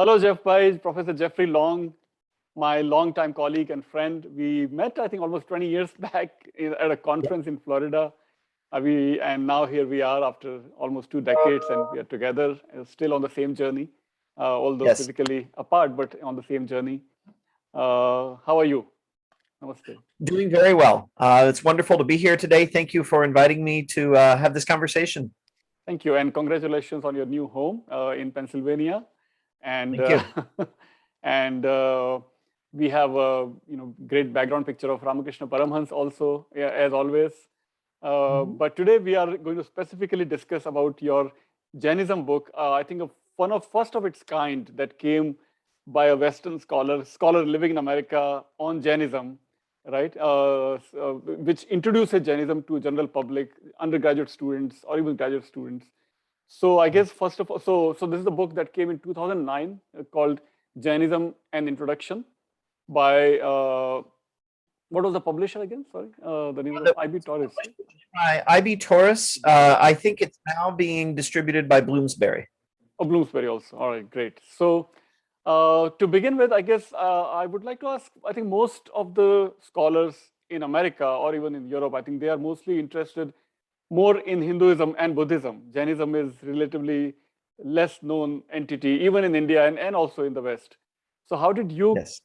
Hello, Jeff Page, Professor Jeffrey Long, my longtime colleague and friend. We met, I think, almost 20 years back at a Yep. conference in Florida. And now here we are after almost 2 decades, and we are together, still on the same journey, although Yes, physically apart, but on the same journey. How are you? Namaste. doing very well. It's wonderful to be here today. Thank you for inviting me to have this conversation. Thank you, and congratulations on your new home in Pennsylvania. And Thank you. and we have a great background picture of Ramakrishna Paramhans also, yeah, as always. But today we are going to specifically discuss about your Jainism book. I think one of first of its kind that came by a Western scholar living in America on Jainism, right? Which introduces Jainism to general public, undergraduate students or even graduate students. So I guess first of all, so this is a book that came in 2009 called Jainism and Introduction by what was the publisher again? Sorry, the name was IB Tauris. IB Tauris. I think it's now being distributed by Bloomsbury. Oh, Bloomsbury also. All right, great. So to begin with, I guess I would like to ask, I think most of the scholars in America or even in Europe, I think they are mostly interested more in Hinduism and Buddhism. Jainism is relatively less known entity, even in India and also in the West. So how did you Yes.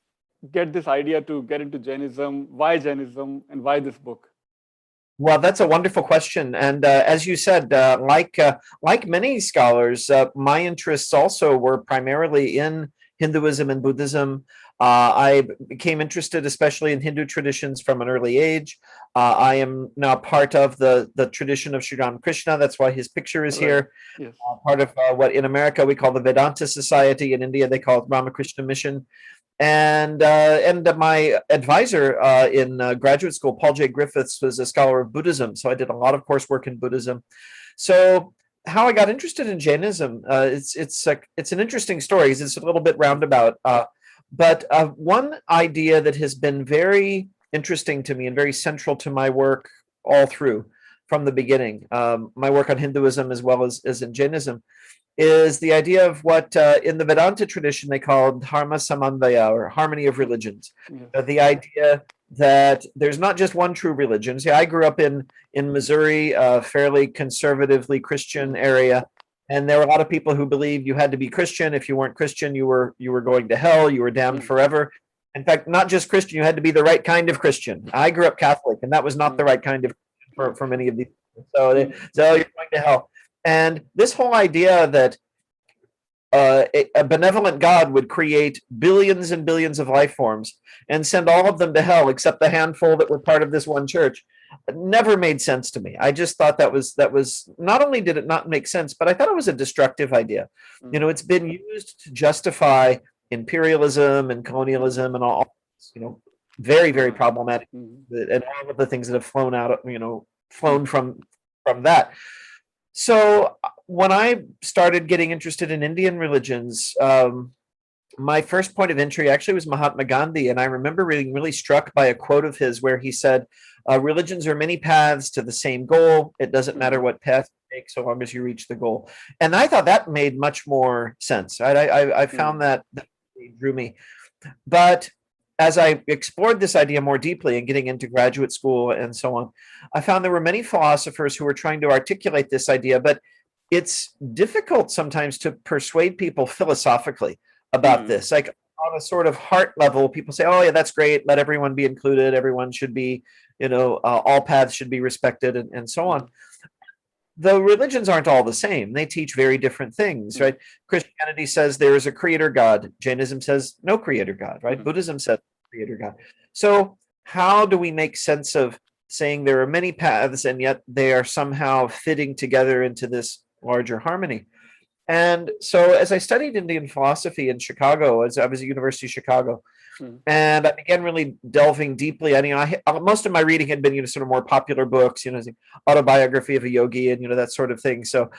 get this idea to get into Jainism? Why Jainism and why this book? Well, that's a wonderful question, and as you said, like many scholars, my interests also were primarily in Hinduism and Buddhism. I became interested, especially in Hindu traditions, from an early age. I am now part of the tradition of Sri Ramakrishna. That's why his picture is Right. here. Yes. Part of what in America we call the Vedanta Society. In India, they call it Ramakrishna Mission. And my advisor in graduate school, Paul J. Griffiths, was a scholar of Buddhism. So I did a lot of coursework in Buddhism. So how I got interested in Jainism, it's an interesting story. It's a little bit roundabout. But one idea that has been very interesting to me and very central to my work all through from the beginning, my work on Hinduism as well as in Jainism, is the idea of what in the Vedanta tradition they call dharma samanvaya, or harmony of religions. Yes. The idea that there's not just one true religion. See, I grew up in Missouri, a fairly conservatively Christian area, and there were a lot of people who believed you had to be Christian. If you weren't Christian, you were going to hell. You were damned forever. In fact, not just Christian, you had to be the right kind of Christian. I grew up Catholic, and that was not the right kind of for many of these people. So you're going to hell. And this whole idea that a benevolent God would create billions and billions of life forms and send all of them to hell except the handful that were part of this one church never made sense to me. I just thought that was not only did it not make sense, but I thought it was a destructive idea. It's been used to justify imperialism and colonialism and all, very, very problematic, and all of the things that have flown from that. So when I started getting interested in Indian religions, my first point of entry actually was Mahatma Gandhi. And I remember being really struck by a quote of his where he said, religions are many paths to the same goal. It doesn't matter what path you take so long as you reach the goal. And I thought that made much more sense. I found that really drew me. But as I explored this idea more deeply and getting into graduate school and so on, I found there were many philosophers who were trying to articulate this idea, but it's difficult sometimes to persuade people philosophically about this. Like on a sort of heart level, people say, oh yeah, that's great. Let everyone be included. Everyone should be, all paths should be respected and so on. The religions aren't all the same. They teach very different things, right? Christianity says there is a creator God. Jainism says no creator God, right? Buddhism says creator God. So how do we make sense of saying there are many paths and yet they are somehow fitting together into this larger harmony? And so as I studied Indian philosophy in Chicago, as I was at University of Chicago, and I began really delving deeply. Most of my reading had been, sort of more popular books, the autobiography of a yogi and, that sort of thing. So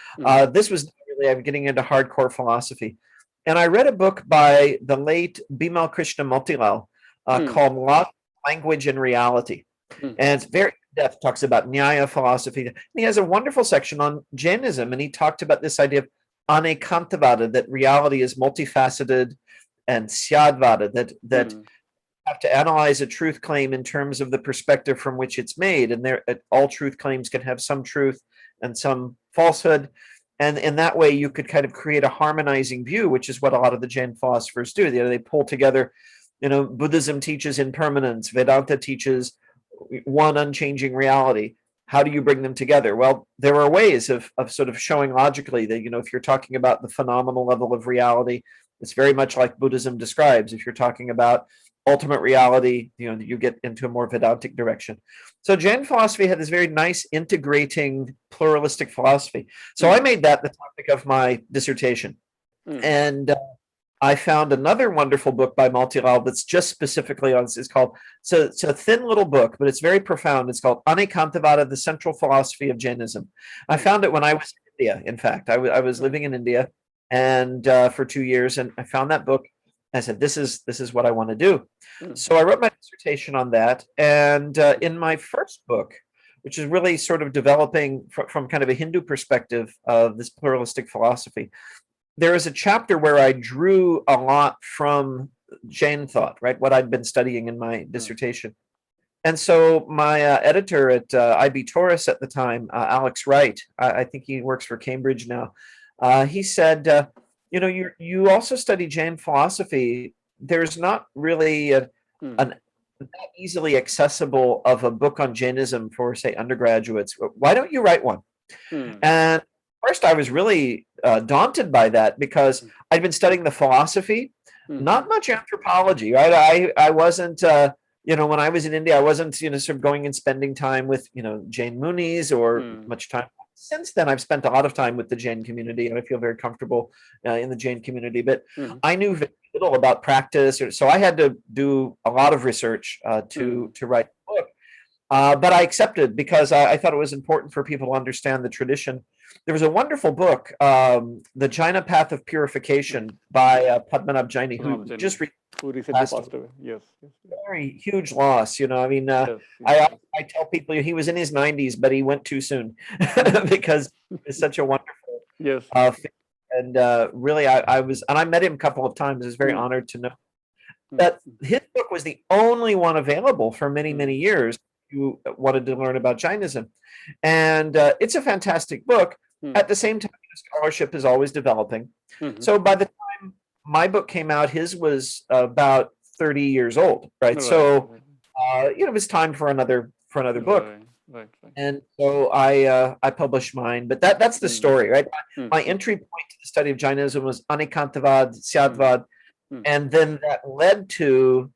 this was really, I'm getting into hardcore philosophy. And I read a book by the late Bimal Krishna Motilal called Law, Language, and Reality. And it's very in-depth, talks about Nyaya philosophy. And he has a wonderful section on Jainism. And he talked about this idea of anekantavada, that reality is multifaceted, and syadvada, that have to analyze a truth claim in terms of the perspective from which it's made, and all truth claims can have some truth and some falsehood, and in that way you could kind of create a harmonizing view, which is what a lot of the Jain philosophers do. They pull together, Buddhism teaches impermanence, Vedanta teaches one unchanging reality. How do you bring them together? Well, there are ways of sort of showing logically that, if you're talking about the phenomenal level of reality, it's very much like Buddhism describes. If you're talking about ultimate reality, you get into a more Vedantic direction. So Jain philosophy had this very nice integrating pluralistic philosophy. So I made that the topic of my dissertation. And I found another wonderful book by Maltilal that's just specifically on this. It's called, it's a thin little book, but it's very profound. It's called Anekantavada, the Central Philosophy of Jainism. I found it when I was in India. In fact, I was living in India and for 2 years, and I found that book. I said, this is what I want to do. So I wrote my dissertation on that. And in my first book, which is really sort of developing from kind of a Hindu perspective of this pluralistic philosophy, there is a chapter where I drew a lot from Jain thought, right? What I'd been studying in my dissertation. And so my editor at IB Tauris at the time, Alex Wright, I think he works for Cambridge now, he said, you also study Jain philosophy. There's not really an that easily accessible of a book on Jainism for, say, undergraduates. Why don't you write one? And first, I was really daunted by that because I'd been studying the philosophy, not much anthropology, right? I wasn't, when I was in India, I wasn't, sort of going and spending time with, Jain Munis or much time. Since then, I've spent a lot of time with the Jain community, and I feel very comfortable in the Jain community. But I knew very little about practice, so I had to do a lot of research to write the book. But I accepted because I thought it was important for people to understand the tradition. There was a wonderful book, The Jaina Path of Purification by Padmanabh Jaini, who just recently passed away. Yes. Very huge loss. I tell people he was in his 90s, but he went too soon because it's such a wonderful figure. And really, I met him a couple of times. I was very honored to know that his book was the only one available for many, many years who wanted to learn about Jainism. And it's a fantastic book. At the same time, scholarship is always developing. So by the time my book came out, his was about 30 years old, right? So, it was time for another book. Right. And so I published mine, but that's the story, right? My entry point to the study of Jainism was Anekantavad, Syadvad, and then that led to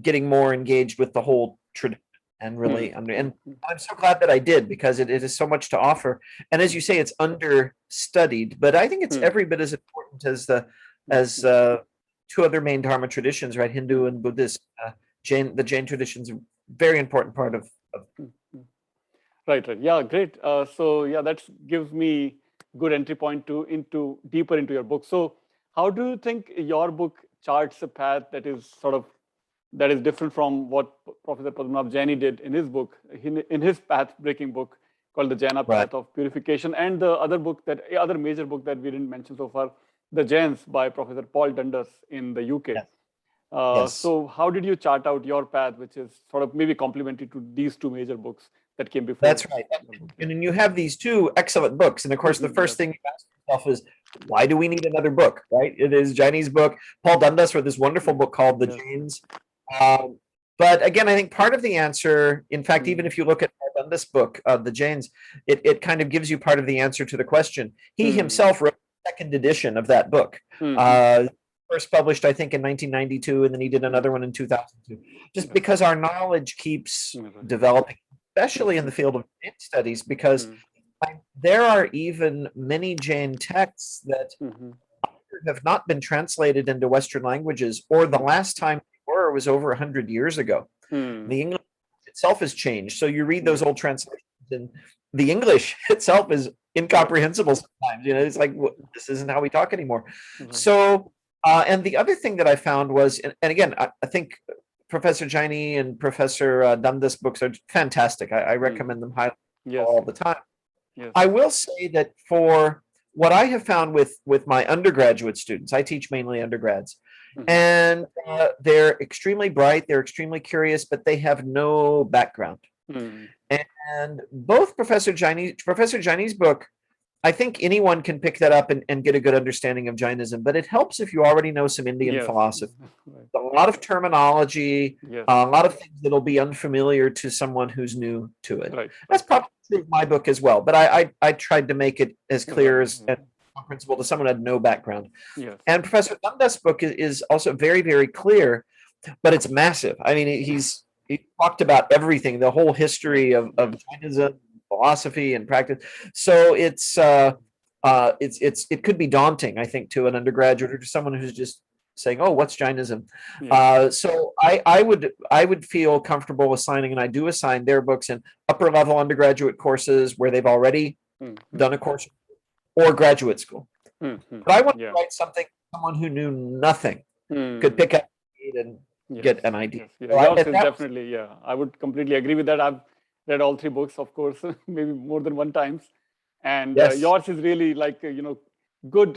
getting more engaged with the whole tradition and really and I'm so glad that I did, because it is so much to offer. And as you say, it's understudied, but I think it's every bit as important as two other main Dharma traditions, right? Hindu and Buddhist. The Jain tradition is a very important part of. Right. Yeah, great. That gives me good entry point into deeper into your book. So how do you think your book charts a path that is different from what Professor Padmanabh Jaini did in his book, in his path-breaking book called The Jaina Path of Purification, and the other major book that we didn't mention so far, The Jains by Professor Paul Dundas in the UK. Yes. So how did you chart out your path, which is sort of maybe complementary to these two major books that came before? That's right. And you have these two excellent books. And of course, the first thing you ask yourself is, why do we need another book, right? It is Jaini's book. Paul Dundas wrote this wonderful book called The Jains. But again, I think part of the answer, in fact, even if you look at Paul Dundas' book, The Jains, it kind of gives you part of the answer to the question. He himself wrote the second edition of that book. First published, I think, in 1992, and then he did another one in 2002. Just because our knowledge keeps developing, especially in the field of Jain studies, because there are even many Jain texts that have not been translated into Western languages, or the last time they were was over 100 years ago. The English itself has changed. So you read those old translations, and the English itself is incomprehensible sometimes. It's like, this isn't how we talk anymore. So, and the other thing that I found was, and again, I think Professor Jaini and Professor Dundas' books are fantastic. I recommend them highly all the time. I will say that for what I have found with my undergraduate students, I teach mainly undergrads, Mhm. and they're extremely bright, they're extremely curious, but they have no background. Mm. And both Professor Chinese book, I think anyone can pick that up and get a good understanding of Jainism, but it helps if you already know some Indian Yes. philosophy. Right. A lot of terminology, Yes. a lot of things that'll be unfamiliar to someone who's new to it. Right. That's probably true of my book as well, but I tried to make it as clear Right. as comprehensible to someone who had no background. Yes. And Professor Nanda's book is also very, very clear, but it's massive. I mean, he talked about everything, the whole history of Jainism, philosophy, and practice. So it could be daunting, I think, to an undergraduate or to someone who's just saying, "Oh, what's Jainism?" Yeah. So I would feel comfortable assigning, and I do assign their books in upper level undergraduate courses where they've already Mhm. done a course, or graduate school. Mhm. But I want to Yeah. write something someone who knew nothing could Mm. pick up and Yes. get an idea. Yes. Yes. So Yours is that was- definitely, yeah. I would completely agree with that. I've read all three books, of course, maybe more than one times. And Yes. yours is really like, good,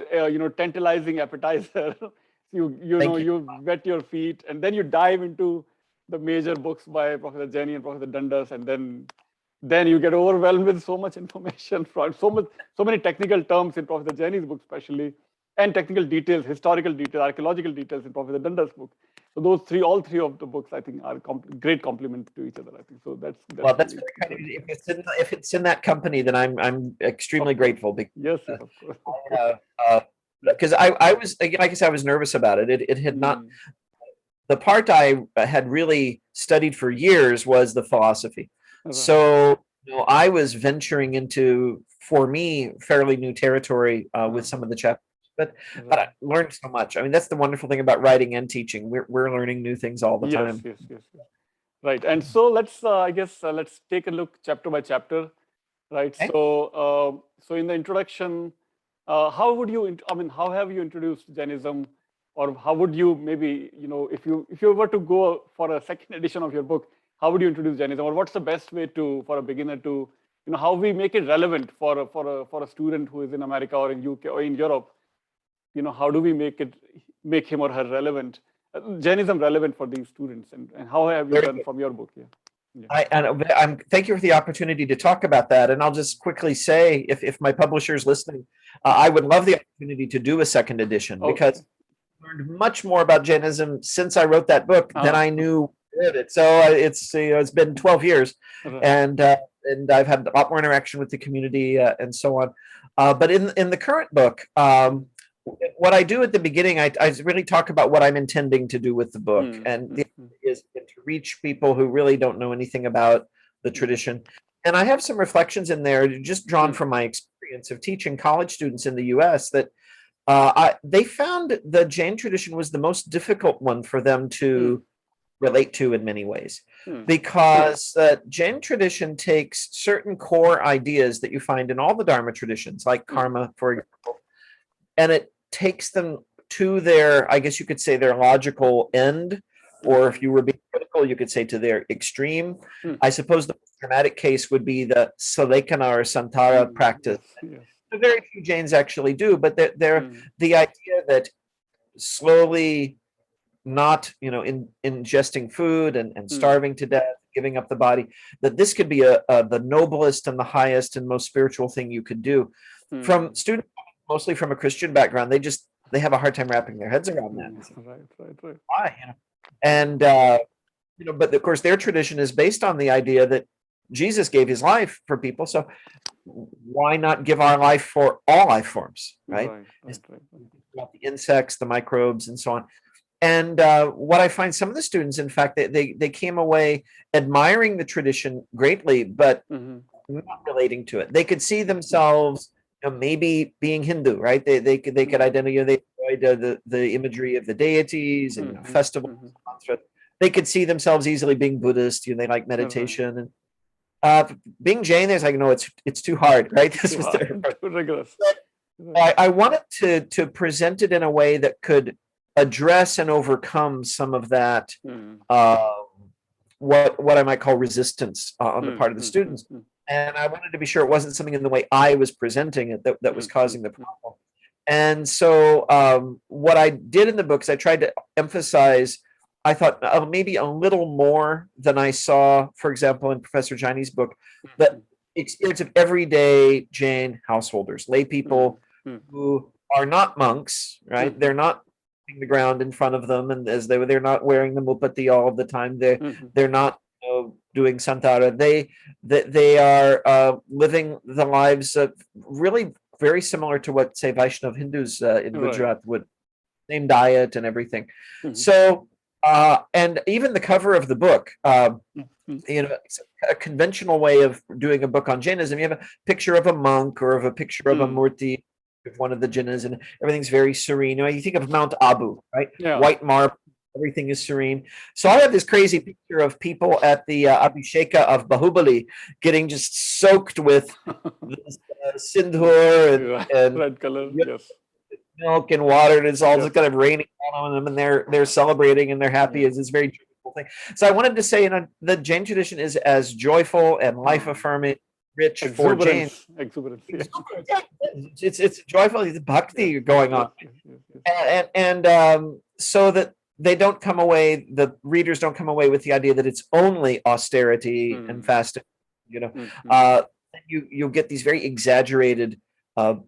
tantalizing appetizer. Thank you. You wet your feet and then you dive into the major books by Professor Jain and Professor Dundas, and then you get overwhelmed with so much information from so many technical terms in Professor Jain's book, especially, and technical details, historical details, archaeological details in Professor Dundas' book. So all three of the books, I think, are great complement to each other. I think so. That's Well, that's really very kind of good. you. If it's in that company, then I'm extremely grateful because Yes, yes, of course. because I was, again, like I said, I was nervous about it. It had not, the part I had really studied for years was the philosophy. Right. So I was venturing into, for me, fairly new territory with some of the chapters. But I learned so much. I mean, that's the wonderful thing about writing and teaching. We're learning new things all the time. Yes. Right. And so let's, I guess, let's take a look chapter by chapter. Right. Okay. So in the introduction, how would you? I mean, how have you introduced Jainism, or how would you maybe, if you were to go for a second edition of your book, how would you introduce Jainism, or what's the best way for a beginner to, how we make it relevant for a student who is in America or in UK or in Europe? How do we make him or her relevant, Jainism relevant for these students, and how have you Very done good. from your book? Yeah. I'm thank you for the opportunity to talk about that. And I'll just quickly say, if my publisher is listening, I would love the opportunity to do a second edition because I learned much more about Jainism since I wrote that book than I knew it. So it's been 12 years, and I've had a lot more interaction with the community and so on. But in the current book, what I do at the beginning, I really talk about what I'm intending to do with the book, and the idea is to reach people who really don't know anything about the tradition. And I have some reflections in there, just drawn from my experience of teaching college students in the U.S. that they found the Jain tradition was the most difficult one for them to relate to in many ways, because the Jain tradition takes certain core ideas that you find in all the Dharma traditions, like karma, for example, and it takes them to their, I guess you could say, their logical end, or if you were being critical, you could say to their extreme. I suppose the most dramatic case would be the Salekana or Santara practice. Yes. Very few Jains actually do, but they're the idea that slowly not, ingesting food and starving to death, giving up the body, that this could be the noblest and the highest and most spiritual thing you could do. From students mostly from a Christian background, they have a hard time wrapping their heads around that. Right. Why? And but of course their tradition is based on the idea that Jesus gave his life for people, so why not give our life for all life forms, right? About the insects, the microbes, and so on. And what I find, some of the students, in fact, they came away admiring the tradition greatly, but not relating to it. They could see themselves, maybe being Hindu, right? They could identify. They enjoyed the imagery of the deities and festivals. They could see themselves easily being Buddhist. They like meditation, and being Jain, there's like, no, it's too hard, right? This was too rigorous. I wanted to present it in a way that could address and overcome some of that, what I might call resistance on the part of the students. and I wanted to be sure it wasn't something in the way I was presenting it that was causing the problem. And so what I did in the book is I tried to emphasize, I thought maybe a little more than I saw, for example, in Professor Jaini's book, the experience of everyday Jain householders, lay people who are not monks, right? They're not the ground in front of them, and as they're not wearing the mupati all of the time. They're not doing santara. They are living the lives really very similar to what, say, Vaishnav Hindus in Gujarat would, same diet and everything. So and even the cover of the book, it's a conventional way of doing a book on Jainism. You have a picture of a monk or of a picture of a murti of one of the Jainas, and everything's very serene. You think of Mount Abu, right? White marble, everything is serene. So I have this crazy picture of people at the Abhisheka of Bahubali getting just soaked with this, sindhur and red color, milk and water, and it's all just kind of raining on them, and they're celebrating and they're happy. It's this very joyful thing. So I wanted to say, the Jain tradition is as joyful and life affirming, rich for Jains. Exuberance. It's joyful. It's bhakti going on, and so that they don't come away. The readers don't come away with the idea that it's only austerity and fasting. You'll get these very exaggerated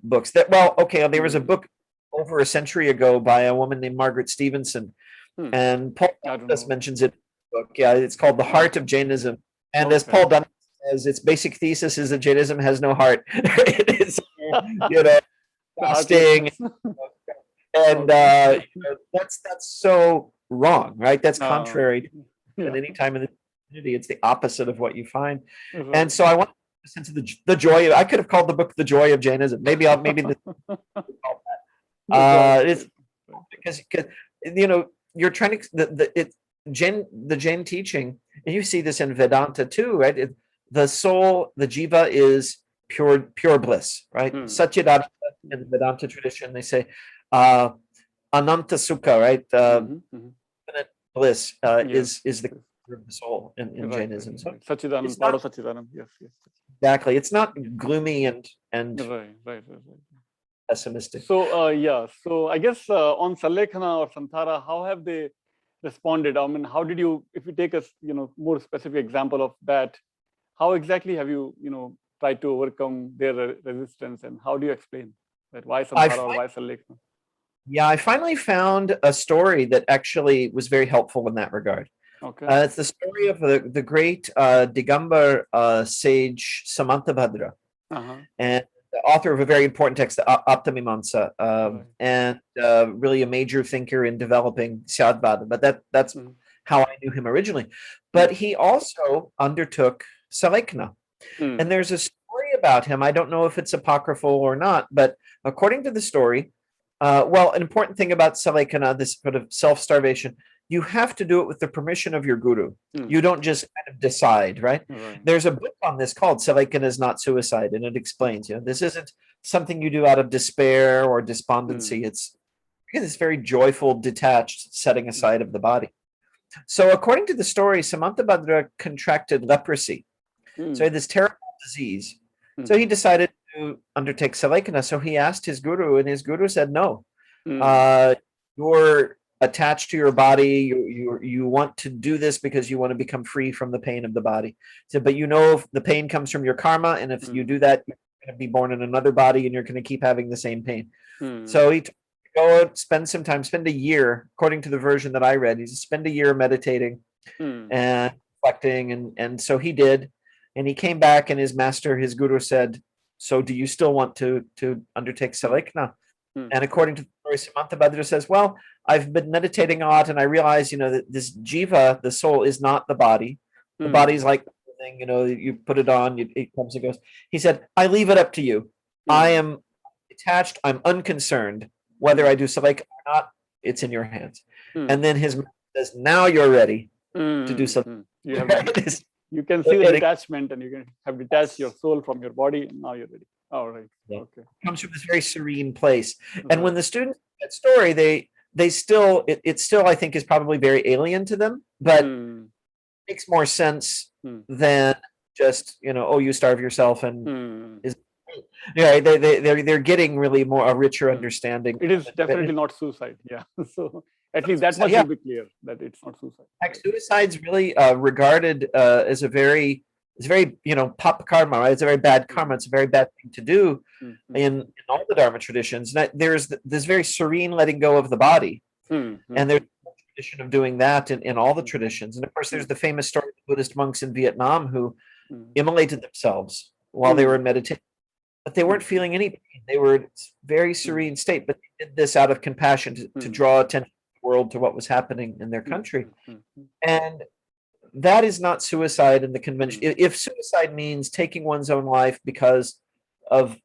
books. There was a book over a century ago by a woman named Margaret Stevenson, and Paul Dundas mentions it in the book. It's called The Heart of Jainism, and as Paul Dundas says, its basic thesis is that Jainism has no heart. It is, fasting, and that's so wrong, right? That's contrary to at any time in the community. It's the opposite of what you find, and so I want a sense of the joy. I could have called the book "The Joy of Jainism." Maybe it's because you're trying to the Jain teaching, and you see this in Vedanta too, right? The soul, the jiva, is pure bliss, right? Satchidananda in the Vedanta tradition, they say ananta sukha, right? Infinite bliss is the of the soul in Jainism. So Satchidanand, part of Satchidanand. Yes. Exactly. It's not gloomy and right. pessimistic. So so I guess on Salekhana or Santhara, how have they responded? I mean, how did you, if you take a more specific example of that, how exactly have you tried to overcome their resistance, and how do you explain that? Why Santhara or why Salekhana? Yeah, I finally found a story that actually was very helpful in that regard. Okay. It's the story of the great Digambar sage Samantabhadra, and the author of a very important text, the Aptamimamsa, and really a major thinker in developing Syadvada. But that's how I knew him originally. But he also undertook Salekhana. And there's a story about him. I don't know if it's apocryphal or not, but according to the story, an important thing about Salekhana, this sort of self-starvation, you have to do it with the permission of your guru. You don't just kind of decide, right? There's a book on this called Salekhana is Not Suicide, and it explains, this isn't something you do out of despair or despondency. It's this very joyful, detached setting aside of the body. So according to the story, Samantabhadra contracted leprosy. So he had this terrible disease. So he decided to undertake Salekhana. So he asked his guru, and his guru said, no, you're attached to your body. You want to do this because you want to become free from the pain of the body. So, but if the pain comes from your karma, and if you do that, you're going to be born in another body, and you're going to keep having the same pain. So he go spend a year, according to the version that I read, spend a year meditating and reflecting, and so he did. And he came back, and his guru said, so do you still want to undertake Salekhana? And according to the story, Samantabhadra says, well, I've been meditating a lot, and I realize, that this jiva, the soul, is not the body. The body's like the thing, you put it on, it comes and goes. He said, I leave it up to you. I am detached. I'm unconcerned. Whether I do Salekhana or not, it's in your hands. And then his master says, now you're ready to do something. You can see the detachment, and you can have detached your soul from your body, and now you're ready. All right. Okay. It comes from this very serene place. And when the students read that story, they still, it still, I think, is probably very alien to them, but it makes more sense than just, oh, you starve yourself and Hmm. is, yeah, they're getting really more a richer understanding. It is definitely not suicide. Yeah. So at least that So, much yeah, will be clear that it's not suicide. like suicide's really regarded as a very, it's very, pop karma, right? It's a very bad karma. It's a very bad thing to do Mm-hmm. in all the Dharma traditions. And there's this very serene letting go of the body. Mm-hmm. And there's a tradition of doing that in all the traditions. And of course, there's the famous story of the Buddhist monks in Vietnam who immolated themselves while they were in meditation, but they weren't feeling any pain. They were in a very serene state, but they did this out of compassion to draw attention to the world to what was happening in their country. And that is not suicide in the convention. If suicide means taking one's own life because of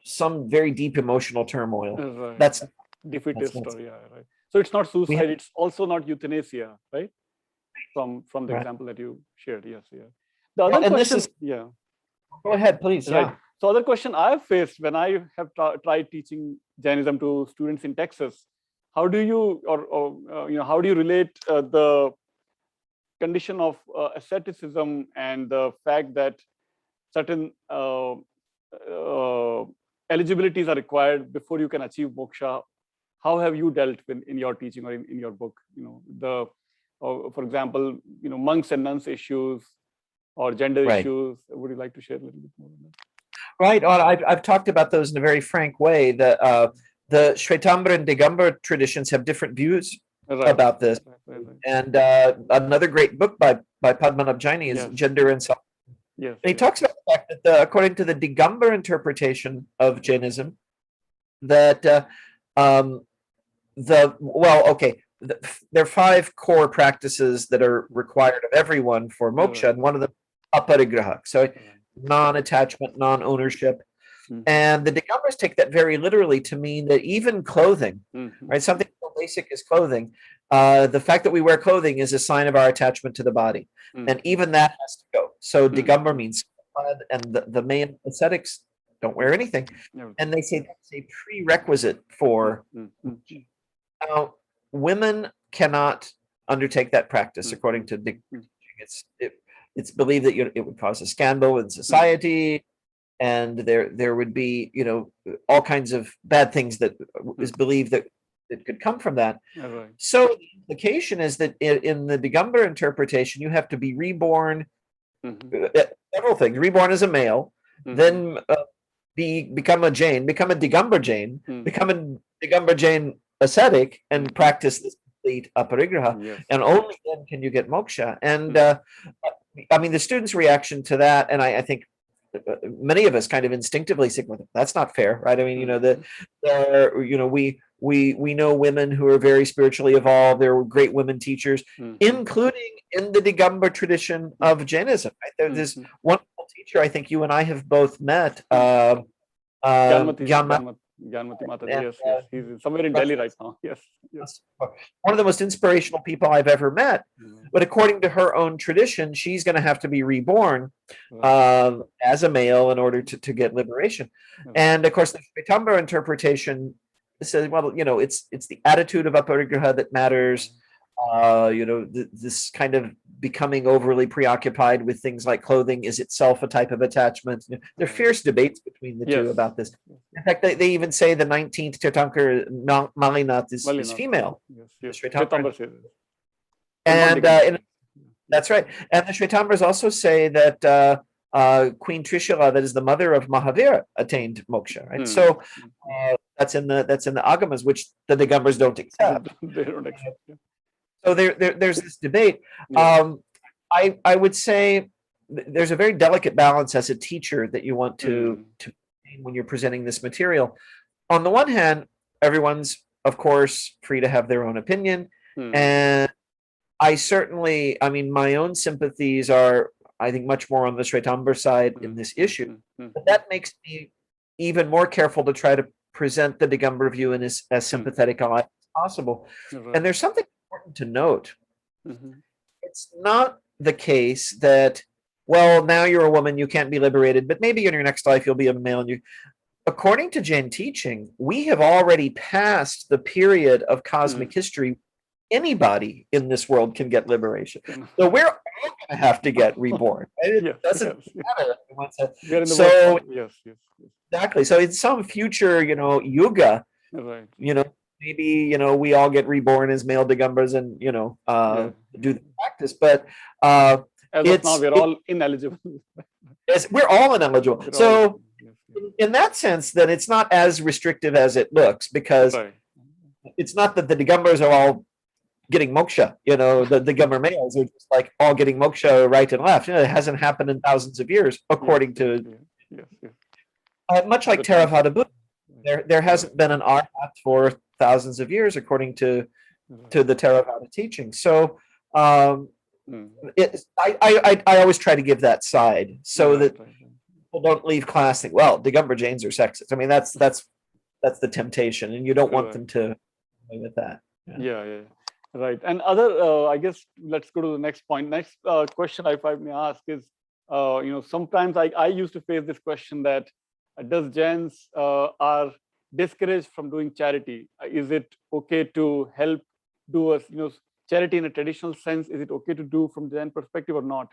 some very deep emotional turmoil, Right. that's defeatist story. Yeah, right. So it's not suicide. It's also not euthanasia, right? From the example that you shared. Yes. Yeah. The other question. Go ahead, please. Right. Yeah. So other question I've faced when I have tried teaching Jainism to students in Texas, how do you how do you relate the condition of asceticism and the fact that certain eligibilities are required before you can achieve moksha? How have you dealt with in your teaching or in your book? For example, monks and nuns issues or gender issues. Would you like to share a little bit more on that? Right. Well, I've talked about those in a very frank way. The Shvetambara and Digambara traditions have different views about this. And another great book by Padmanabh Jaini is Gender and Self. Yes. And he talks about the fact that according to the Digambara interpretation of Jainism, that there are 5 core practices that are required of everyone for moksha, and one of them aparigraha. So non-attachment, non-ownership. And the Digambaras take that very literally to mean that even clothing, right? Something so basic as clothing, the fact that we wear clothing is a sign of our attachment to the body. And even that has to go. So Digambara means, and the main ascetics don't wear anything. And they say that's a prerequisite for. Now, women cannot undertake that practice according to Digambara. It's believed that it would cause a scandal in society, and there would be all kinds of bad things that is believed that it could come from that. So the implication is that in the Digambara interpretation, you have to be reborn. Several things: reborn as a male, then become a Jain, become a Digambara Jain, become a Digambara Jain ascetic, and practice this complete aparigraha, and only then can you get moksha. And I mean, the students' reaction to that, and I think many of us kind of instinctively say, well, that's not fair, right? I mean, we know women who are very spiritually evolved. There were great women teachers, including in the Digambara tradition of Jainism. Right? There's this wonderful teacher I think you and I have both met, Gyanmati Mata. Yes. He's somewhere in Delhi right now. Yes. One of the most inspirational people I've ever met. But according to her own tradition, she's going to have to be reborn as a male in order to get liberation. And of course, the Shvetambara interpretation says, well, it's the attitude of aparigraha that matters. This kind of becoming overly preoccupied with things like clothing is itself a type of attachment. There are fierce debates between the two about this. In fact, they even say the 19th Tirthankar Malinath is female. And that's right. And the Shvetambars also say that Queen Trishula, that is the mother of Mahavira, attained moksha. Right. So that's in the Agamas, which the Digambars don't accept. They don't accept. So there's this debate. I would say there's a very delicate balance as a teacher that you want to when you're presenting this material. On the one hand, everyone's of course free to have their own opinion, and I mean, my own sympathies are, I think, much more on the Shvetambara side in this issue. But that makes me even more careful to try to present the Digambara view in as sympathetic a light as possible. And there's something important to note. It's not the case that, well, now you're a woman, you can't be liberated, but maybe in your next life you'll be a male. According to Jain teaching, we have already passed the period of cosmic history. Anybody in this world can get liberation. So we're all going to have to get reborn. Right? It Yes, doesn't yes, yes. matter. We are in the So worst. Yes, yes, yes. exactly. So in some future, yuga, Right. maybe we all get reborn as male Digambras and Yeah. do the practice. But As of now, we're all ineligible. we're all ineligible. We're all, So yes, yes. in that sense, then it's not as restrictive as it looks, because Right. it's not that the Digambras are all getting moksha. The Digambra males are just like all getting moksha right and left. It hasn't happened in thousands of years, according to Yes, yes. much like The time- Theravada Buddha. There hasn't Right. been an arhat for thousands of years, according to the Theravada teaching. So Mm. I always try to give that side, so Right, that right, right. people don't leave class think, well, Digambra Jains are sexist. I mean, that's the temptation, and you don't want them to play with that. Yeah, yeah. Right. And I guess let's go to the next point. Next question, if I may ask, is, sometimes I used to face this question that does Jains are discouraged from doing charity? Is it okay to help do charity in a traditional sense? Is it okay to do from Jain perspective or not?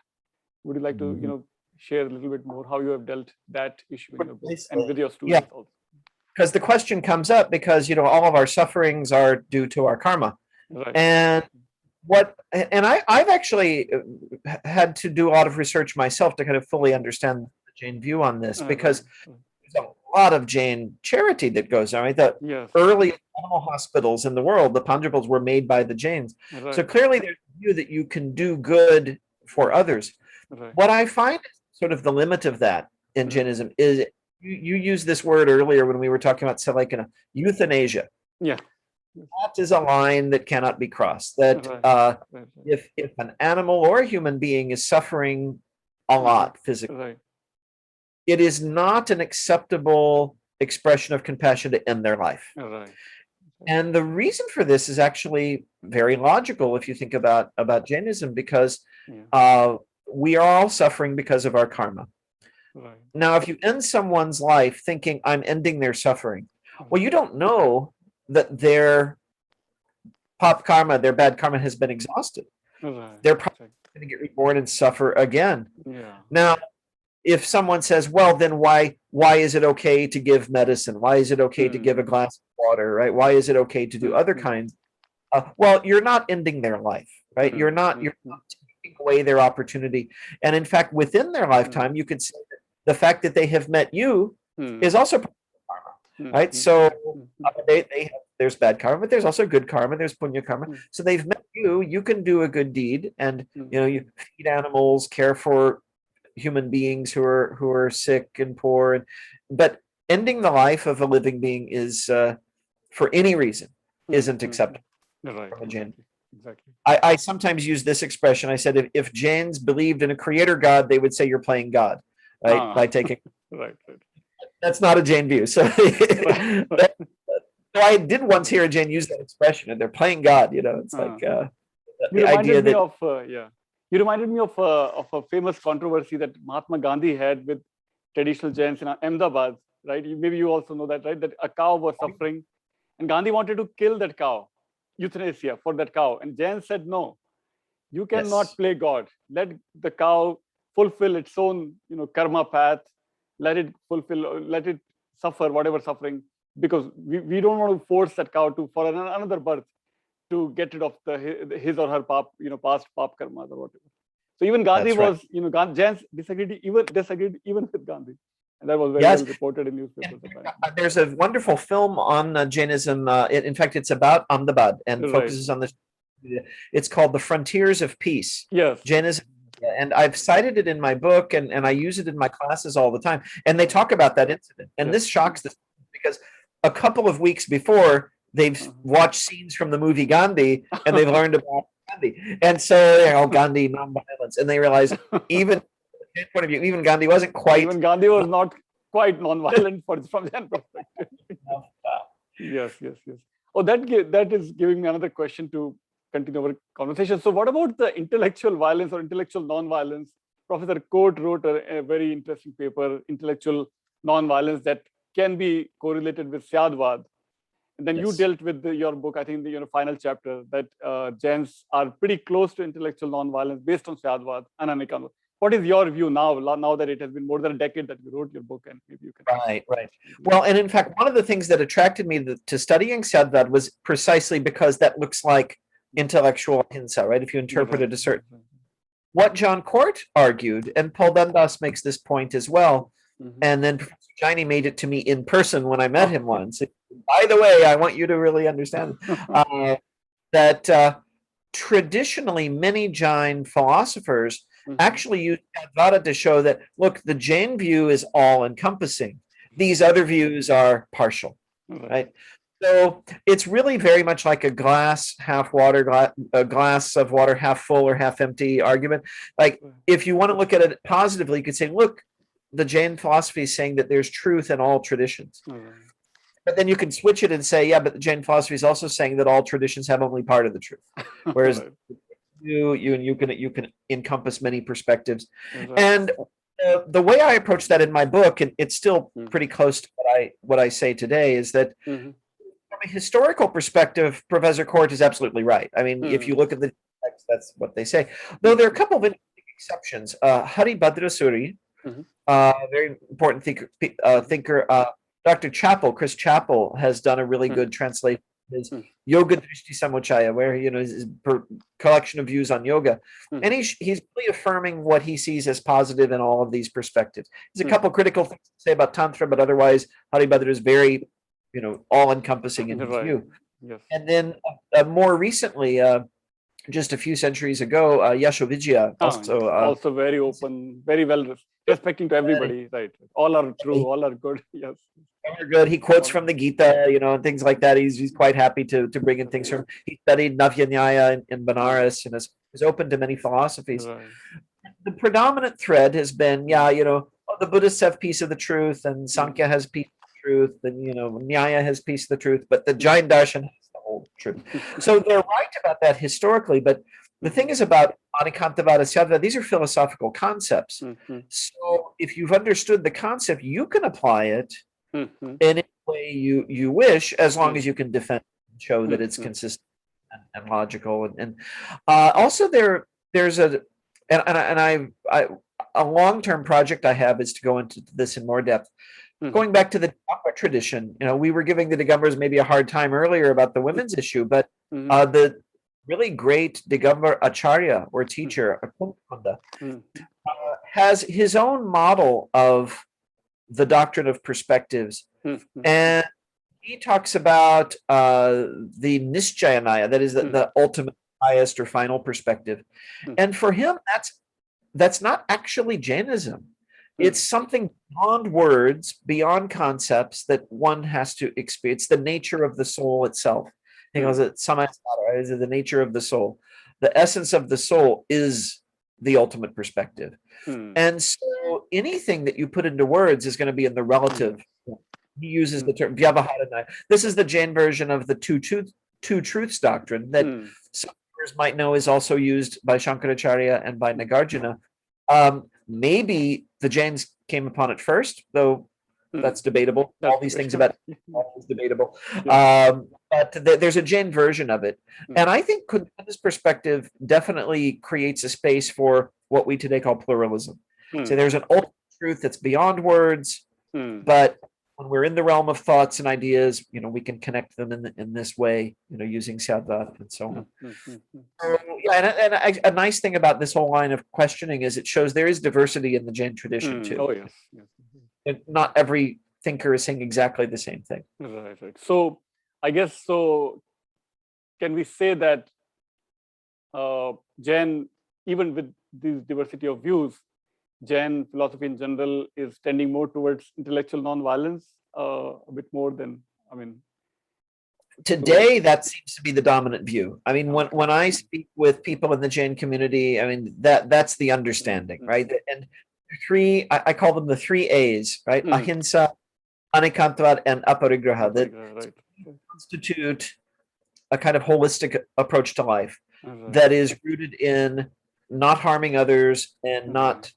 Would you like to, share a little bit more how you have dealt that issue in your book and with your students also? Because the question comes up because all of our sufferings are due to our karma. Right. And I've actually had to do a lot of research myself to kind of fully understand the Jain view on this, because there's a lot of Jain charity that goes on. Right? The early animal hospitals in the world, the Panjabals, were made by the Jains. Right. So clearly there's a view that you can do good for others. Right. What I find sort of the limit of that in Jainism is, you used this word earlier when we were talking about euthanasia. Yeah. That is a line that cannot be crossed. That if an animal or a human being is suffering a lot physically, it is not an acceptable expression of compassion to end their life. And the reason for this is actually very logical if you think about Jainism, because we are all suffering because of our karma. Now, if you end someone's life thinking, I'm ending their suffering, well, you don't know that their pop karma, their bad karma, has been exhausted. They're probably going to get reborn and suffer again. Now, if someone says, well, then why is it okay to give medicine? Why is it okay to give a glass of water, right? Why is it okay to do other kinds? Well, you're not ending their life, right? You're not taking away their opportunity. And in fact, within their lifetime, you could say that the fact that they have met you is also part of karma, right? So there's bad karma, but there's also good karma. There's punya karma. So they've met you. You can do a good deed, and you feed animals, care for human beings who are sick and poor. But ending the life of a living being is, for any reason, isn't acceptable. From a Jain. Exactly. I sometimes use this expression. I said, if Jains believed in a creator God, they would say you're playing God, right? By taking That's not a Jain view. So, I did once hear a Jain use that expression, and they're playing God. It's like the idea that you reminded me of a famous controversy that Mahatma Gandhi had with traditional Jains in Ahmedabad, right? Maybe you also know that, right? That a cow was suffering, and Gandhi wanted to kill that cow, euthanasia for that cow, and Jains said, no, you cannot play God. Let the cow fulfill its own, karma path. Let it suffer whatever suffering, because we don't want to force that cow for another birth to get rid of his or her past pap karmas or whatever. So even Gandhi was, Jains disagreed even with Gandhi. And that was very well reported in newspapers. There's a wonderful film on Jainism. In fact, it's about Ahmedabad and focuses on this. It's called The Frontiers of Peace. Yes. Jainism. And I've cited it in my book, and I use it in my classes all the time. And they talk about that incident. And this shocks them, because a couple of weeks before, they've watched scenes from the movie Gandhi, and they've learned about Gandhi. And so, Gandhi, nonviolence. And they realize, even from their point of view, even Gandhi wasn't quite. Even Gandhi was not quite nonviolent from their perspective. Yes. Oh, that is giving me another question to continue our conversation. So what about the intellectual violence or intellectual non-violence? Professor Coate wrote a very interesting paper, Intellectual Non-Violence, that can be correlated with Syadvad. And then you Yes. dealt with your book, I think the final chapter, that Jains are pretty close to intellectual nonviolence based on Syadvad and Anikan. What is your view now that it has been more than a decade that you wrote your book, and maybe you can. Right. Well, and in fact, one of the things that attracted me to studying Syadvad was precisely because that looks like intellectual ahimsa, right? If you interpret it a certain. What John Court argued, and Paul Dundas makes this point as well, and then Professor Jaini made it to me in person when I met him once. By the way, I want you to really understand that traditionally many Jain philosophers actually use Advaita to show that, look, the Jain view is all-encompassing. These other views are partial, right? So it's really very much like a glass half water, a glass of water half full or half empty argument. Like, if you want to look at it positively, you could say, look, the Jain philosophy is saying that there's truth in all traditions. But then you can switch it and say, yeah, but the Jain philosophy is also saying that all traditions have only part of the truth. Whereas you can encompass many perspectives. And the way I approach that in my book, and it's still pretty close to what I say today, is that from a historical perspective, Professor Court is absolutely right. I mean, if you look at the text, that's what they say. Though there are a couple of interesting exceptions. Hari Bhadrasuri, very important thinker. Dr. Chappell, Chris Chappell, has done a really good translation of his Yoga Drishti Samuchaya, where his collection of views on yoga, and he's really affirming what he sees as positive in all of these perspectives. There's a couple critical things to say about Tantra, but otherwise, Hari Bhadra is very, all-encompassing in his view. Yes. And then more recently, just a few centuries ago, Yashovijaya also very open, very well respecting to everybody, right? All are true, all are good. Yes. All are good. He quotes from the Gita, and things like that. He's quite happy to bring in things from. He studied Navya Nyaya in Benares and is open to many philosophies. Right. The predominant thread has been, the Buddhists have piece of the truth, and Sankhya has piece of the truth, and Nyaya has piece of the truth, but the Jain darshan has the whole truth. So they're right about that historically, but the thing is about Anikantavada, Syadvada, these are philosophical concepts. So if you've understood the concept, you can apply it in any way you wish, as long as you can defend and show that it's consistent and logical. And also there's a long-term project I have is to go into this in more depth. Going back to the Diaspora tradition, we were giving the Digambars maybe a hard time earlier about the women's issue, but the really great Digambar Acharya or teacher, has his own model of the doctrine of perspectives. And he talks about the Nishchayanaya, that is the ultimate, highest or final perspective. And for him, that's not actually Jainism. It's something beyond words, beyond concepts that one has to experience, the nature of the soul itself. He calls it samayasara, is the nature of the soul. The essence of the soul is the ultimate perspective. And so anything that you put into words is going to be in the relative. He uses the term vyavaharanaya. This is the Jain version of the two truths doctrine that some viewers might know is also used by Shankaracharya and by Nagarjuna. Maybe the Jains came upon it first, though that's debatable. All these things about is debatable. But there's a Jain version of it. And I think this perspective definitely creates a space for what we today call pluralism. So there's an ultimate truth that's beyond words, but when we're in the realm of thoughts and ideas, we can connect them in this way, using Syadvat and so on. And a nice thing about this whole line of questioning is it shows there is diversity in the Jain tradition too. Oh, yes. And not every thinker is saying exactly the same thing. Right. So I guess, can we say that Jain, even with this diversity of views, Jain philosophy in general is tending more towards intellectual nonviolence, a bit more than, Today, that seems to be the dominant view. When I speak with people in the Jain community, that's the understanding, right? And I call them the 3 A's, right? Ahimsa, Anikantavad, and Aparigraha, that constitute a kind of holistic approach to life that is rooted in not harming others and not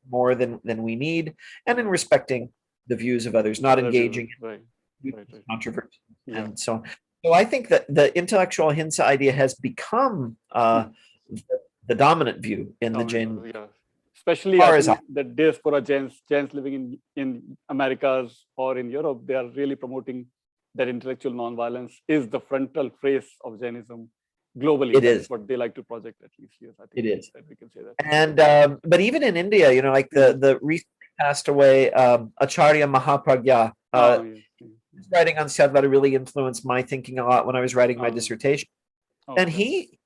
more than we need, and in respecting the views of others, not engaging right, right. controversy, Yeah. and so on. So I think that the intellectual ahimsa idea has become the dominant view in the Jain. Yeah. Especially, I think the diaspora Jains living in Americas or in Europe, they are really promoting that intellectual nonviolence is the frontal phrase of Jainism globally. It That's is what they like to project, at least. Yes, I think it is. that we can say that. And but even in India, you know, like the recently passed away Acharya Mahapragya. His writing on Sadhvada really influenced my thinking a lot when I was writing my dissertation. And he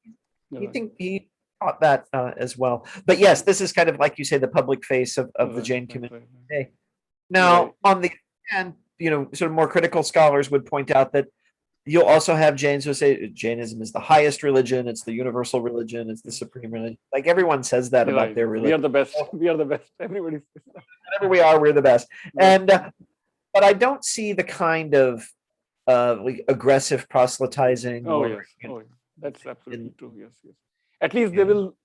taught that as well. But yes, this is kind of like you say, the public face of the Jain community today. Now, on the other hand, you know, sort of more critical scholars would point out that you'll also have Jains who say Jainism is the highest religion, it's the universal religion, it's the supreme religion. Like everyone says that about their religion. We are the best. We are the best. Everybody says that. Whatever we are, we're the best. And but I don't see the kind of like aggressive proselytizing. That's absolutely true. Yes. At least they will.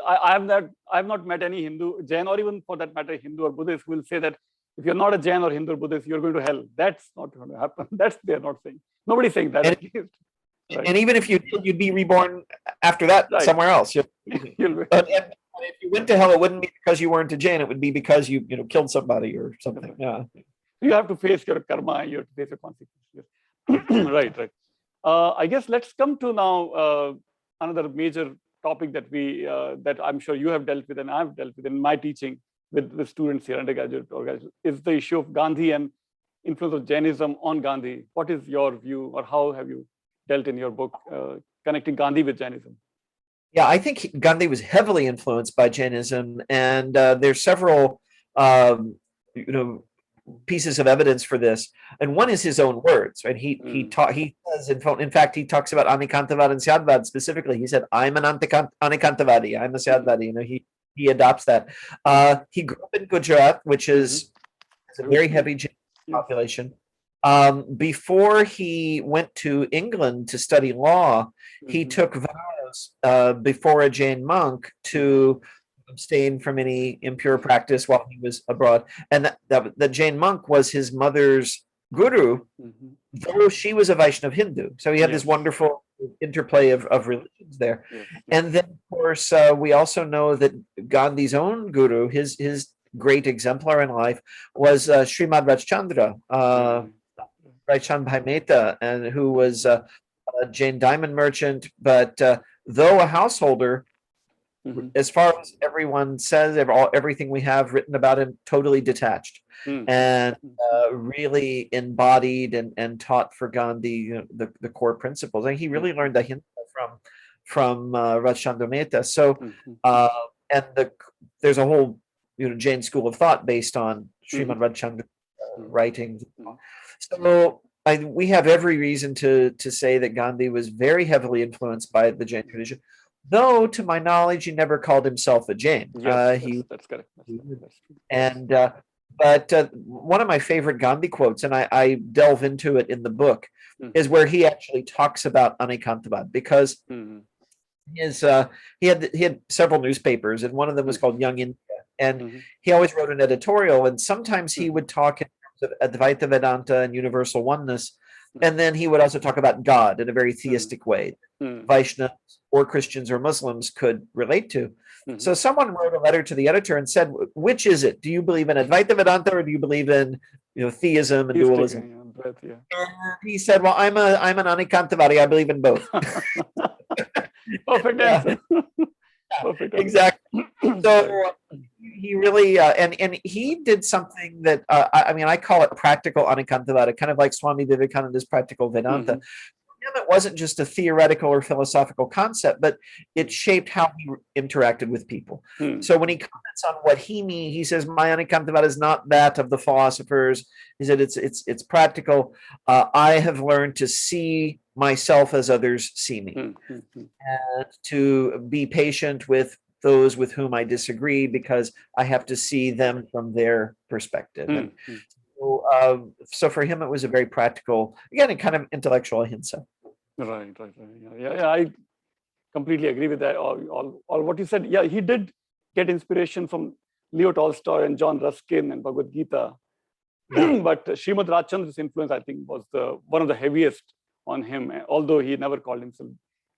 I have not met any Hindu, Jain, or even for that matter, Hindu or Buddhist who will say that if you're not a Jain or Hindu or Buddhist, you're going to hell. That's not going to happen. They're not saying. Nobody's saying that. At least. Right. And even if you did, you'd be reborn after that somewhere else. And if you went to hell, it wouldn't be because you weren't a Jain. It would be because you killed somebody or something. Yeah. You have to face your karma. You have to face your consequences. Right. I guess let's come to now another major topic that that I'm sure you have dealt with and I've dealt with in my teaching with students here, undergraduate or graduate, is the issue of Gandhi and influence of Jainism on Gandhi. What is your view, or how have you dealt in your book connecting Gandhi with Jainism? Yeah, I think Gandhi was heavily influenced by Jainism, and there's several, pieces of evidence for this. And one is his own words, right? He says, in fact, he talks about Anikantavad and Syadvad specifically. He said, "I'm an Anikantavadi. I'm a Syadvadi." You know, he adopts that. He grew up in Gujarat, which is a very heavy Jain population. Before he went to England to study law, he took vows before a Jain monk to abstain from any impure practice while he was abroad. And the Jain monk was his mother's guru, though she was a Vaishnav Hindu. So he had this wonderful interplay of religions there. And then, of course, we also know that Gandhi's own guru, his great exemplar in life, was Srimad Rajchandra, Raichand Bhai Mehta, and who was a Jain diamond merchant, but though a householder, as far as everyone says, everything we have written about him, totally detached and really embodied and taught for Gandhi the core principles. And he really learned Ahimsa from Rajchandra Mehta. So, and there's a whole Jain school of thought based on Srimad Rajchandra writings. So we have every reason to say that Gandhi was very heavily influenced by the Jain tradition. Though, to my knowledge, he never called himself a Jain. That's correct. That's true. And but one of my favorite Gandhi quotes, and I delve into it in the book, is where he actually talks about Anikantavad, because he had several newspapers, and one of them was called Young India, and he always wrote an editorial, and sometimes he would talk in terms of Advaita Vedanta and universal oneness. And then he would also talk about God in a very theistic way, Vaishnavas or Christians or Muslims could relate to. So someone wrote a letter to the editor and said, "Which is it? Do you believe in Advaita Vedanta or do you believe in theism and dualism?" And he said, "Well, I'm an Anikantavadi. I believe in both." Perfect answer. Perfect. Exactly. So he really and he did something that I call it practical Anikantavada, kind of like Swami Vivekananda's practical Vedanta. For him, it wasn't just a theoretical or philosophical concept, but it shaped how he interacted with people. So when he comments on what he means, he says, "My Anikantavada is not that of the philosophers." He said, "It's practical. I have learned to see myself as others see me, and to be patient with those with whom I disagree, because I have to see them from their perspective." And so for him, it was a very practical, again, a kind of intellectual ahimsa. Right. Yeah, I completely agree with that. All what you said. Yeah, he did get inspiration from Leo Tolstoy and John Ruskin and Bhagavad Gita. But Srimad Rajchandra's influence, I think, was one of the heaviest on him, although he never called himself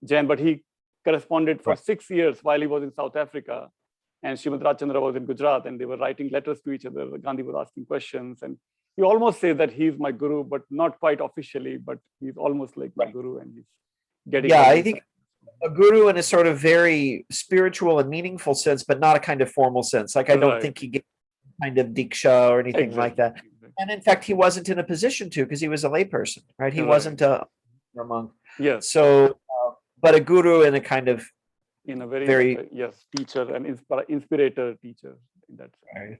Jain, but he corresponded for 6 years while he was in South Africa. And Srimad Rajchandra was in Gujarat, and they were writing letters to each other. Gandhi was asking questions, and he almost says that he's my guru, but not quite officially, but he's almost like my guru, and he's getting. Yeah, I think a guru in a sort of very spiritual and meaningful sense, but not a kind of formal sense. Like I don't think he gave kind of diksha or anything like that. And in fact, he wasn't in a position to, because he was a layperson, right? He wasn't a monk. Yes. So, but a guru in a kind of in a very teacher and inspirator teacher in that sense. Right.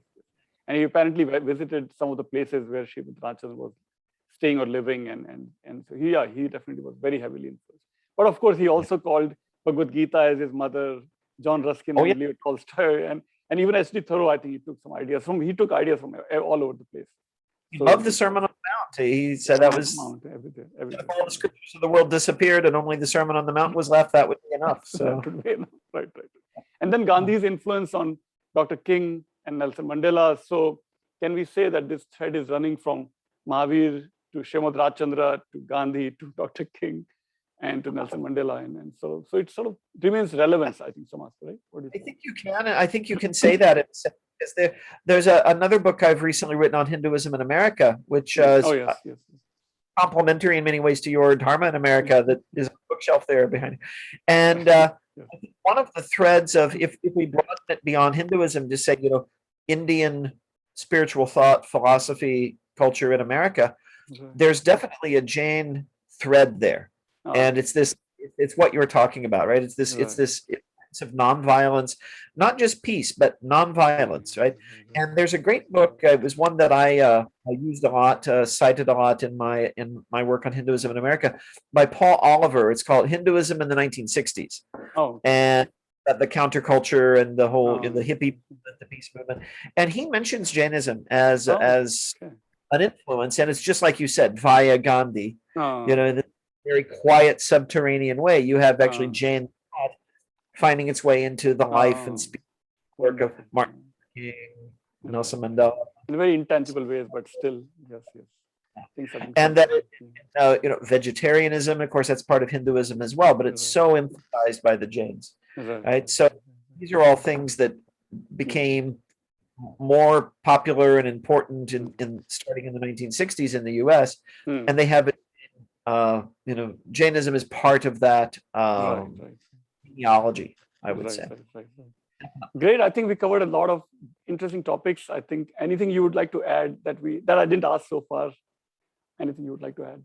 And he apparently visited some of the places where Srimad Rajchandra was staying or living, and so he definitely was very heavily influenced. But of course, he also called Bhagavad Gita as his mother, John Ruskin, and Leo Tolstoy, and even H.D. Thoreau. I think he took ideas from all over the place. He loved the Sermon on the Mount. He said that was everything. If all the scriptures of the world disappeared and only the Sermon on the Mount was left, that would be enough. So that would be enough. Right. And then Gandhi's influence on Dr. King and Nelson Mandela. So can we say that this thread is running from Mahavira to Srimad Rajchandra to Gandhi to Dr. King and to Nelson Mandela, and so it sort of remains relevant, I think, Samas, right? I think you can. I think you can say that. There's another book I've recently written on Hinduism in America, which is complementary in many ways to your Dharma in America, that is on the bookshelf there behind. And I think one of the threads of, if we broaden it beyond Hinduism to say, Indian spiritual thought, philosophy, culture in America, there's definitely a Jain thread there. And it's what you're talking about, right? It's this of nonviolence, not just peace, but nonviolence, right? And there's a great book. It was one that I used a lot, cited a lot in my work on Hinduism in America, by Paul Oliver. It's called Hinduism in the 1960s. And the counterculture and the whole the hippie movement, the peace movement. And he mentions Jainism as an influence, and it's just like you said, via Gandhi. In a very quiet, subterranean way. You have actually Jain thought finding its way into the life and speech work of Martin Luther King, Nelson Mandela, in very intangible ways, but still, yes. And then, vegetarianism, of course, that's part of Hinduism as well, but it's so emphasized by the Jains, right? So these are all things that became more popular and important in starting in the 1960s in the U.S., and they have, Jainism is part of that genealogy, I would say. Great. I think we covered a lot of interesting topics. I think anything you would like to add that I didn't ask so far? Anything you would like to add?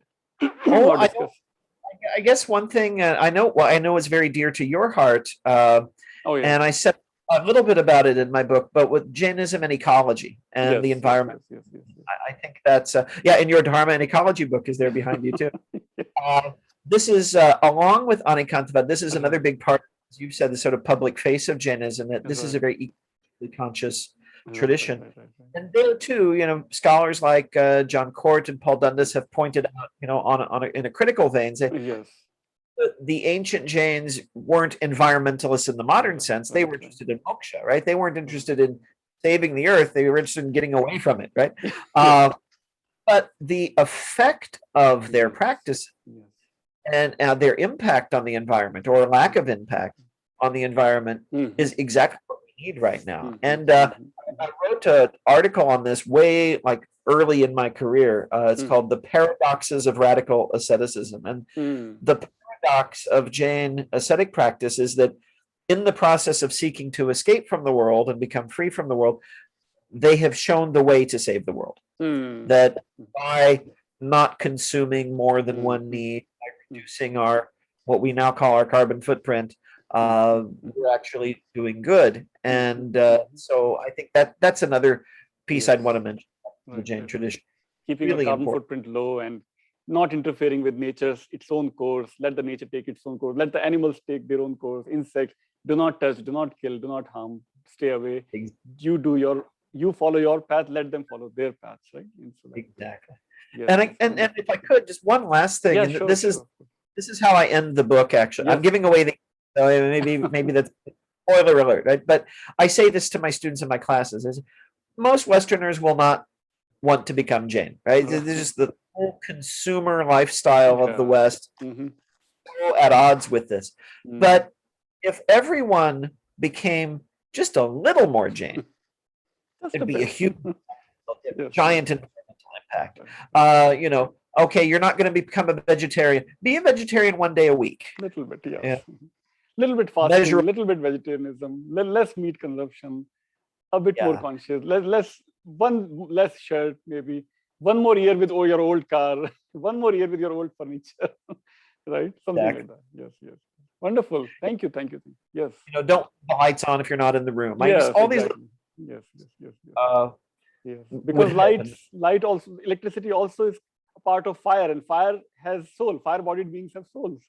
I guess one thing I know it's very dear to your heart. And I said a little bit about it in my book, but with Jainism and ecology and the environment. Yes. I think that's and your Dharma and ecology book is there behind you too. This is along with Anikantavad, this is another big part, as you've said, the sort of public face of Jainism, that this is a very conscious tradition. And there too, scholars like John Court and Paul Dundas have pointed out, in a critical vein, the ancient Jains weren't environmentalists in the modern sense. They were interested in moksha, right? They weren't interested in saving the earth. They were interested in getting away from it, right? But the effect of their practice and their impact on the environment, or lack of impact on the environment, is exactly what we need right now. And I wrote an article on this way early in my career. It's called The Paradoxes of Radical Asceticism. And the paradox of Jain ascetic practice is that in the process of seeking to escape from the world and become free from the world, they have shown the way to save the world. That by not consuming more than one need, by reducing what we now call our carbon footprint, we're actually doing good. And so I think that's another piece I'd want to mention, the Jain tradition. Keeping a carbon footprint low and not interfering with its own course. Let the nature take its own course. Let the animals take their own course. Insects, do not touch, do not kill, do not harm, stay away. You follow your path, let them follow their paths, right? Exactly. Yes. And if I could, just one last thing. This is how I end the book, actually. I'm giving away maybe that's spoiler alert, right? But I say this to my students in my classes: is most Westerners will not want to become Jain, right? There's just the whole consumer lifestyle of the West at odds with this. But if everyone became just a little more Jain, it'd be a huge, giant environmental impact. Okay, you're not going to become a vegetarian. Be a vegetarian one day a week. Little bit, yes. Little bit fasting, little bit vegetarianism, less meat consumption, a bit more conscious, less shirt, maybe. One more year with your old car, one more year with your old furniture, right? Something like that. Yes. Wonderful. Thank you. Yes. Don't put the lights on if you're not in the room. Yes, yes. Because light also, electricity also is a part of fire, and fire has soul. Fire-bodied beings have souls.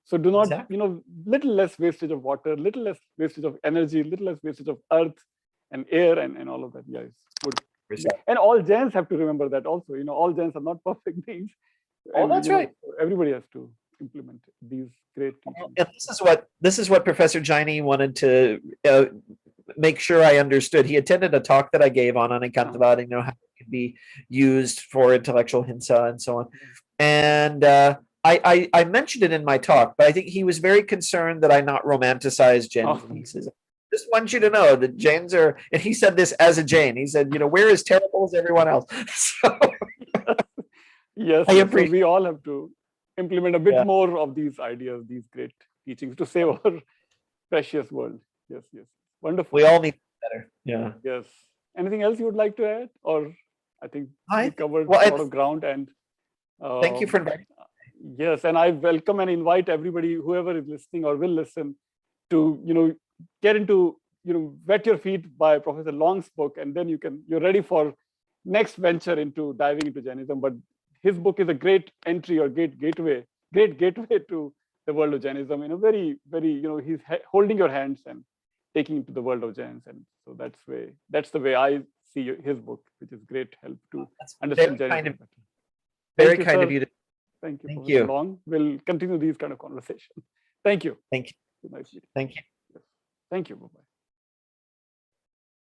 So do not, little less wastage of water, little less wastage of energy, little less wastage of earth and air and all of that. Yeah, it's good. And all Jains have to remember that also. All Jains are not perfect beings. That's right. Everybody has to implement these great teachings. And this is what Professor Jaini wanted to make sure I understood. He attended a talk that I gave on Anekantavada, how it can be used for intellectual hinsa and so on. And I mentioned it in my talk, but I think he was very concerned that I not romanticize Jainism. He says, I just want you to know that Jains are, and he said this as a Jain. He said, we're as terrible as everyone else. So, yes, so we all have to implement a bit more of these ideas, these great teachings to save our precious world. Yes. Wonderful. We all need better. Yeah. Yes. Anything else you would like to add? Or I think we covered a lot of ground. And thank you for inviting me. Yes, and I welcome and invite everybody, whoever is listening or will listen, to get into wet your feet by Professor Long's book, and then you're ready for next venture into diving into Jainism. But his book is a great entry or great gateway to the world of Jainism in a very, very, he's holding your hands and taking you to the world of Jains. And so that's the way I see his book, which is great help to understand Jainism better. Very kind of you. Thank you, Professor Long. We'll continue these kind of conversations. Thank you. Thank you. Nice meeting. Thank you. Yes. Thank you. Bye-bye.